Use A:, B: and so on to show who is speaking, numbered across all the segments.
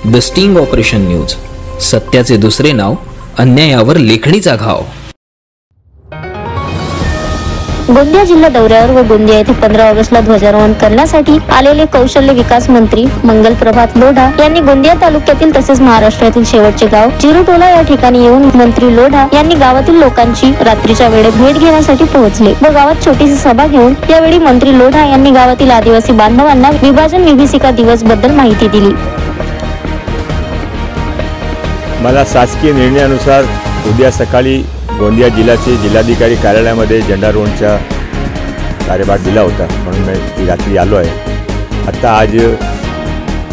A: The sting operation news, सत्याचे दुसरे नाव, अन्यायावर लेखणीचा घाव।
B: गोंदिया जिल्हा दौऱ्यावर व गोंदिया येथे 15 ऑगस्टला ध्वजारोहण करण्यासाठी आलेले कौशल्य विकास मंत्री मंगल प्रभात लोढा यांनी गोंदिया तालुक्यातील तसेच महाराष्ट्रातील शेवटचे गाव जिरुटोला या ठिकाणी येऊन मंत्री लोढा यांनी गावातील लोकांची रात्रीच्या वेळेत भेट घेण्यासाठी पोहोचले व गावात छोटीशी सभा घेऊन यावेळी मंत्री लोढा यांनी गावातील आदिवासी बांधवांना विभाजन विभीषिका दिवस बद्दल माहिती दिली।
C: मला शासकीय निर्णयानुसार उद्या सकाळी गोंदिया जिल्ह्याचे जिल्हाधिकारी कार्यालयामध्ये झेंडारोहणचा कार्यभार दिला होता, म्हणून मी रात्री आलो आहे। आता आज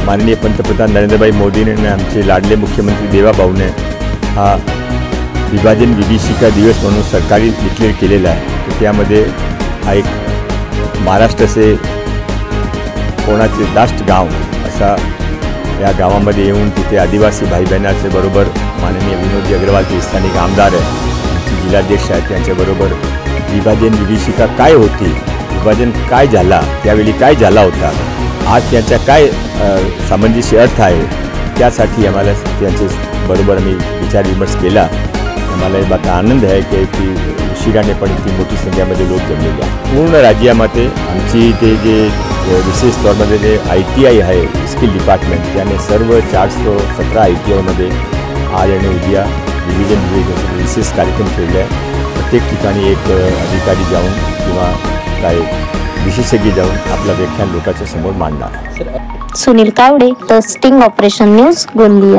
C: माननीय पंतप्रधान नरेंद्रभाई मोदींनी आमचे लाडले मुख्यमंत्री देवाभाऊने हा विभाजन विभीषिका दिवस म्हणून सरकारी डिक्लेअर केलेला आहे। तर त्यामध्ये हा एक महाराष्ट्राचे कोणाचे दाष्ट गाव असा या गावामध्ये येऊन तिथे आदिवासी भाई बहिणाचे बरोबर माननीय विनोदी अग्रवाल जे स्थानिक आमदार आहे, जिल्हाध्यक्ष आहेत, त्यांच्याबरोबर विभाजन विभीषिका काय होती, विभाजन काय झाला, त्यावेळी काय झाला होता, आज त्याचा काय सामंजस्य अर्थ आहे, त्यासाठी आम्हाला त्यांचे बरोबर आम्ही विचार विमर्श केला। आम्हाला आता आनंद आहे की उशिराने पण इतकी मोठी संख्येमध्ये लोक जमलेले आहेत। पूर्ण राज्यामध्ये आमची ते जे विशेष तौरमध्ये जे ITI आहे स्किल डिपार्टमेंट, त्याने सर्व 417 ITIमध्ये आज आणि उद्या डिव्हिजन विशेष कार्यक्रम ठेवले आहे। प्रत्येक ठिकाणी एक अधिकारी जाऊन किंवा काय विशेषज्ञ जाऊन आपला व्याख्यान लोकांच्या समोर मांडणार।
B: Sunil Kawade, the sting operation news, Gondia.